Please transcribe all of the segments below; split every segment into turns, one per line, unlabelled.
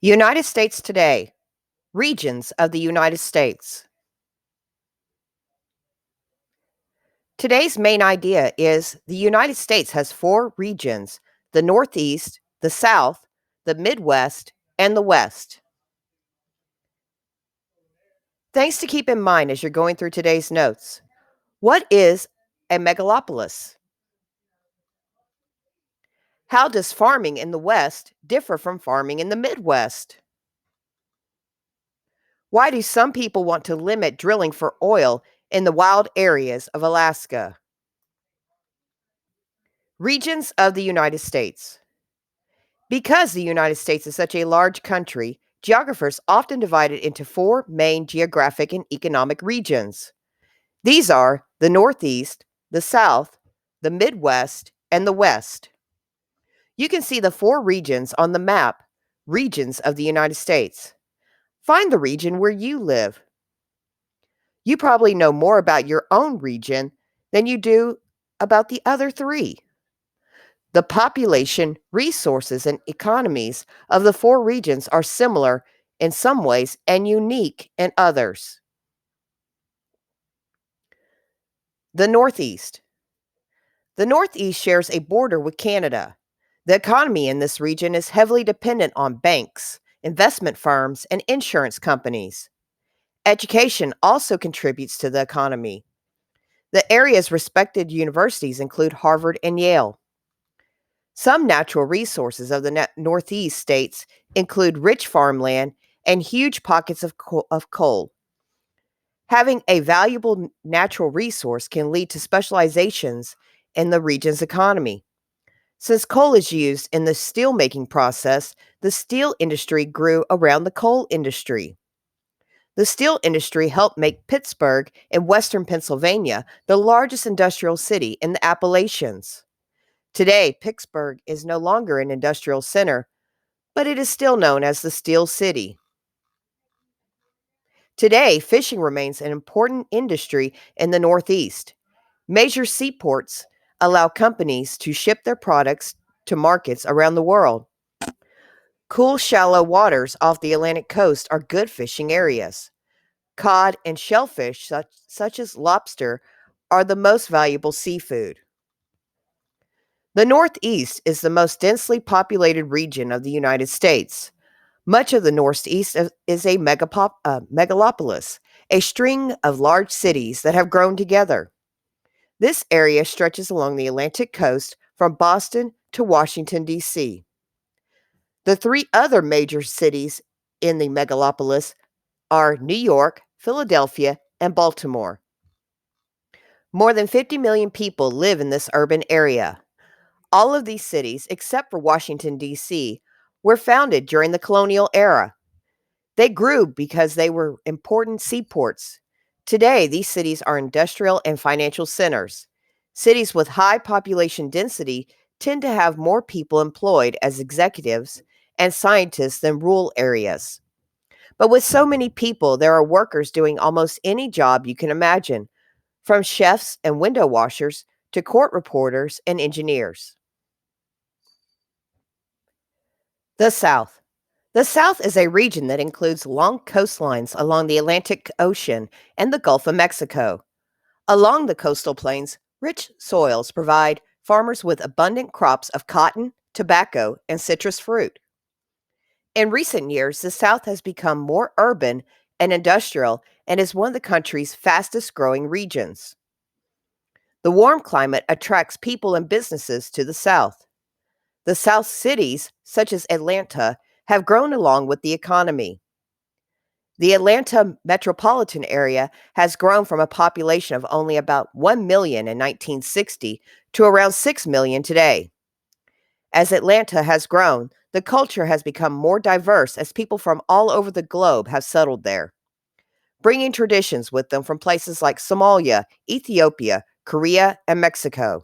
United States today, regions of the United States. Today's main idea is the United States has four regions: the Northeast, the South, the Midwest, and the West. Things to keep in mind as you're going through today's notes. What is a megalopolis? How does farming in the West differ from farming in the Midwest? Why do some people want to limit drilling for oil in the wild areas of Alaska? Regions of the United States. Because the United States is such a large country, geographers often divide it into four main geographic and economic regions. These are the Northeast, the South, the Midwest, and the West. You can see the four regions on the map, regions of the United States. Find the region where you live. You probably know more about your own region than you do about the other three. The population, resources, and economies of the four regions are similar in some ways and unique in others. The Northeast. The Northeast shares a border with Canada. The economy in this region is heavily dependent on banks, investment firms, and insurance companies. Education also contributes to the economy. The area's respected universities include Harvard and Yale. Some natural resources of the Northeast states include rich farmland and huge pockets of coal. Having a valuable natural resource can lead to specializations in the region's economy. Since coal is used in the steelmaking process, the steel industry grew around the coal industry. The steel industry helped make Pittsburgh in western Pennsylvania the largest industrial city in the Appalachians. Today, Pittsburgh is no longer an industrial center, but it is still known as the Steel City. Today, fishing remains an important industry in the Northeast. Major seaports allow companies to ship their products to markets around the world. Cool, shallow waters off the Atlantic coast are good fishing areas. Cod and shellfish, such as lobster, are the most valuable seafood. The Northeast is the most densely populated region of the United States. Much of the Northeast is a megalopolis, a string of large cities that have grown together. This area stretches along the Atlantic coast from Boston to Washington, D.C. The three other major cities in the megalopolis are New York, Philadelphia, and Baltimore. More than 50 million people live in this urban area. All of these cities, except for Washington, D.C., were founded during the colonial era. They grew because they were important seaports. Today, these cities are industrial and financial centers. Cities with high population density tend to have more people employed as executives and scientists than rural areas. But with so many people, there are workers doing almost any job you can imagine, from chefs and window washers to court reporters and engineers. The South. The South is a region that includes long coastlines along the Atlantic Ocean and the Gulf of Mexico. Along the coastal plains, rich soils provide farmers with abundant crops of cotton, tobacco, and citrus fruit. In recent years, the South has become more urban and industrial and is one of the country's fastest growing regions. The warm climate attracts people and businesses to the South. The South cities, such as Atlanta, have grown along with the economy. The Atlanta metropolitan area has grown from a population of only about 1 million in 1960 to around 6 million today. As Atlanta has grown, the culture has become more diverse as people from all over the globe have settled there, bringing traditions with them from places like Somalia, Ethiopia, Korea, and Mexico.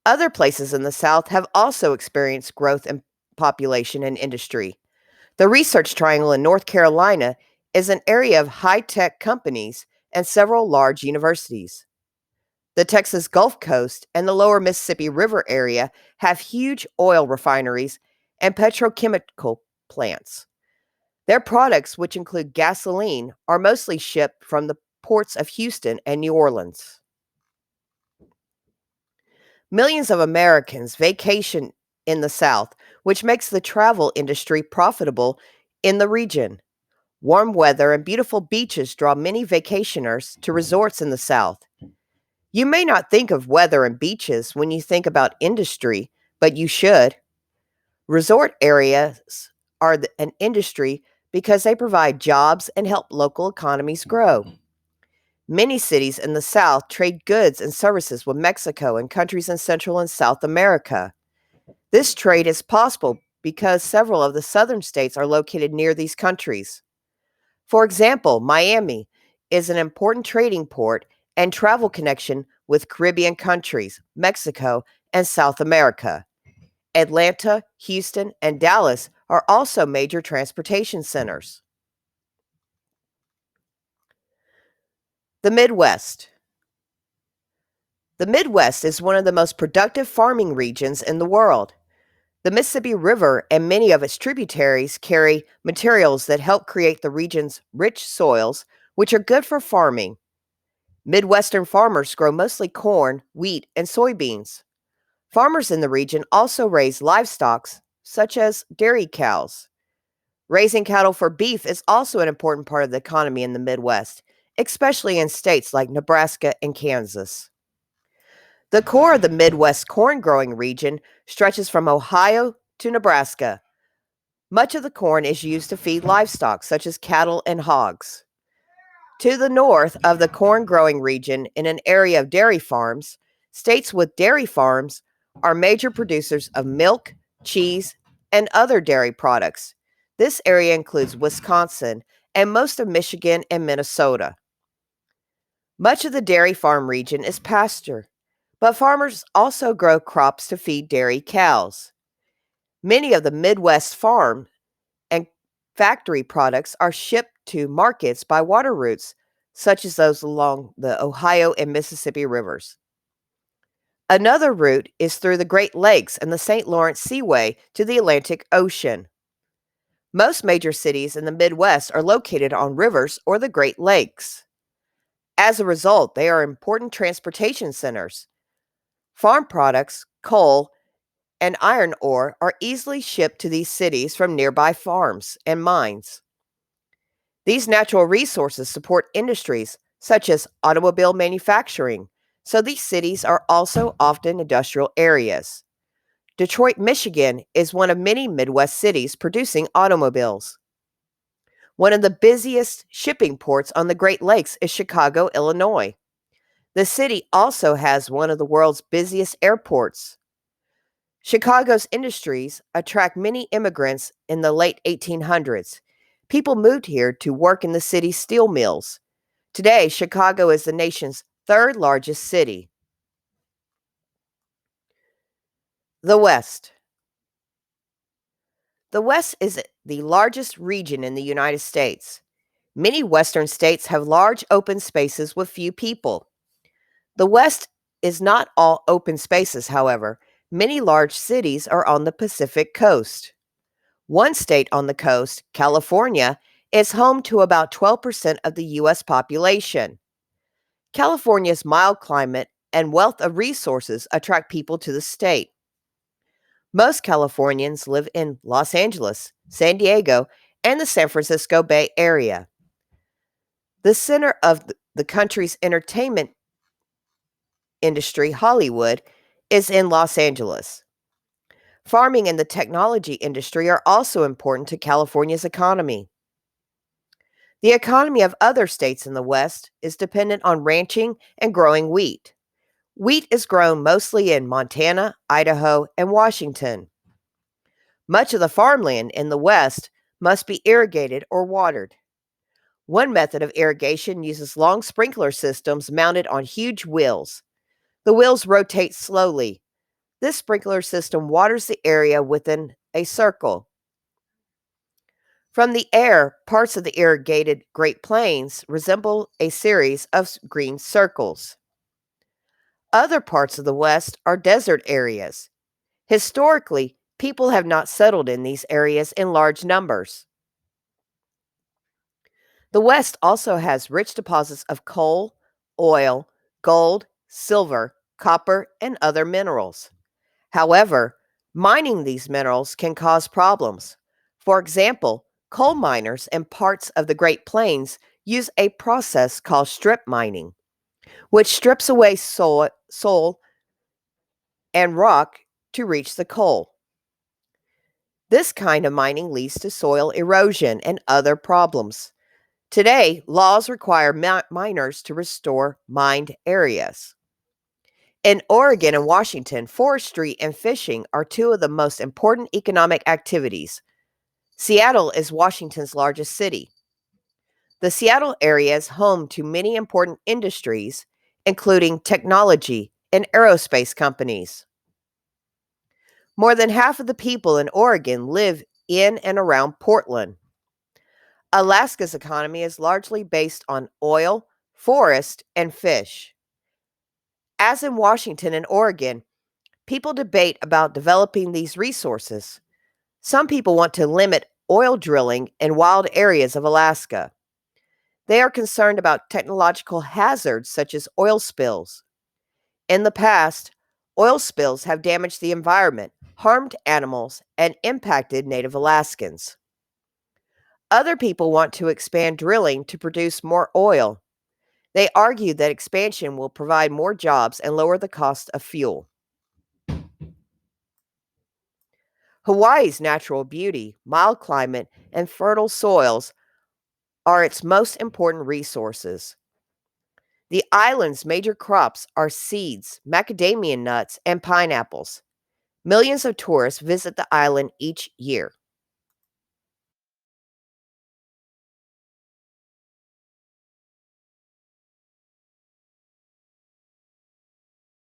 Other places in the South have also experienced growth in population and industry. The Research Triangle in North Carolina is an area of high tech companies and several large universities. The Texas Gulf Coast and the lower Mississippi River area have huge oil refineries and petrochemical plants. Their products, which include gasoline, are mostly shipped from the ports of Houston and New Orleans. Millions of Americans vacation in the South, which makes the travel industry profitable in the region. Warm weather and beautiful beaches draw many vacationers to resorts in the South. You may not think of weather and beaches when you think about industry, but you should. Resort areas are an industry because they provide jobs and help local economies grow. Many cities in the South trade goods and services with Mexico and countries in Central and South America. This trade is possible because several of the southern states are located near these countries. For example, Miami is an important trading port and travel connection with Caribbean countries, Mexico, and South America. Atlanta, Houston, and Dallas are also major transportation centers. The Midwest. The Midwest is one of the most productive farming regions in the world. The Mississippi River and many of its tributaries carry materials that help create the region's rich soils, which are good for farming. Midwestern farmers grow mostly corn, wheat, and soybeans. Farmers in the region also raise livestock, such as dairy cows. Raising cattle for beef is also an important part of the economy in the Midwest, especially in states like Nebraska and Kansas. The core of the Midwest corn growing region stretches from Ohio to Nebraska. Much of the corn is used to feed livestock, such as cattle and hogs. To the north of the corn growing region, in an area of dairy farms, states with dairy farms are major producers of milk, cheese, and other dairy products. This area includes Wisconsin and most of Michigan and Minnesota. Much of the dairy farm region is pasture, but farmers also grow crops to feed dairy cows. Many of the Midwest farm and factory products are shipped to markets by water routes, such as those along the Ohio and Mississippi rivers. Another route is through the Great Lakes and the St. Lawrence Seaway to the Atlantic Ocean. Most major cities in the Midwest are located on rivers or the Great Lakes. As a result, they are important transportation centers. Farm products, coal, and iron ore are easily shipped to these cities from nearby farms and mines. These natural resources support industries such as automobile manufacturing, so these cities are also often industrial areas. Detroit, Michigan is one of many Midwest cities producing automobiles. One of the busiest shipping ports on the Great Lakes is Chicago, Illinois. The city also has one of the world's busiest airports. Chicago's industries attract many immigrants in the late 1800s. People moved here to work in the city's steel mills. Today, Chicago is the nation's third largest city. The West. The West is the largest region in the United States. Many Western states have large open spaces with few people. The West is not all open spaces, however. Many large cities are on the Pacific coast. One state on the coast, California, is home to about 12% of the U.S. population. California's mild climate and wealth of resources attract people to the state. Most Californians live in Los Angeles, San Diego, and the San Francisco Bay Area. The center of the country's entertainment industry, Hollywood, is in Los Angeles. Farming and the technology industry are also important to California's economy. The economy of other states in the West is dependent on ranching and growing wheat. Wheat is grown mostly in Montana, Idaho, and Washington. Much of the farmland in the West must be irrigated or watered. One method of irrigation uses long sprinkler systems mounted on huge wheels. The wheels rotate slowly. This sprinkler system waters the area within a circle. From the air, parts of the irrigated Great Plains resemble a series of green circles. Other parts of the West are desert areas. Historically, People have not settled in these areas in large numbers. The West also has rich deposits of coal, oil, gold, silver, copper, and other minerals. However, mining these minerals can cause problems. For example, coal miners in parts of the Great Plains use a process called strip mining, which strips away soil and rock to reach the coal. This kind of mining leads to soil erosion and other problems. Today, laws require miners to restore mined areas. In Oregon and Washington, forestry and fishing are two of the most important economic activities. Seattle is Washington's largest city. The Seattle area is home to many important industries, including technology and aerospace companies. More than half of the people in Oregon live in and around Portland. Alaska's economy is largely based on oil, forest, and fish. As in Washington and Oregon, people debate about developing these resources. Some people want to limit oil drilling in wild areas of Alaska. They are concerned about technological hazards such as oil spills. In the past, oil spills have damaged the environment, harmed animals, and impacted Native Alaskans. Other people want to expand drilling to produce more oil. They argue that expansion will provide more jobs and lower the cost of fuel. Hawaii's natural beauty, mild climate, and fertile soils are its most important resources. The island's major crops are seeds, macadamia nuts, and pineapples. Millions of tourists visit the island each year.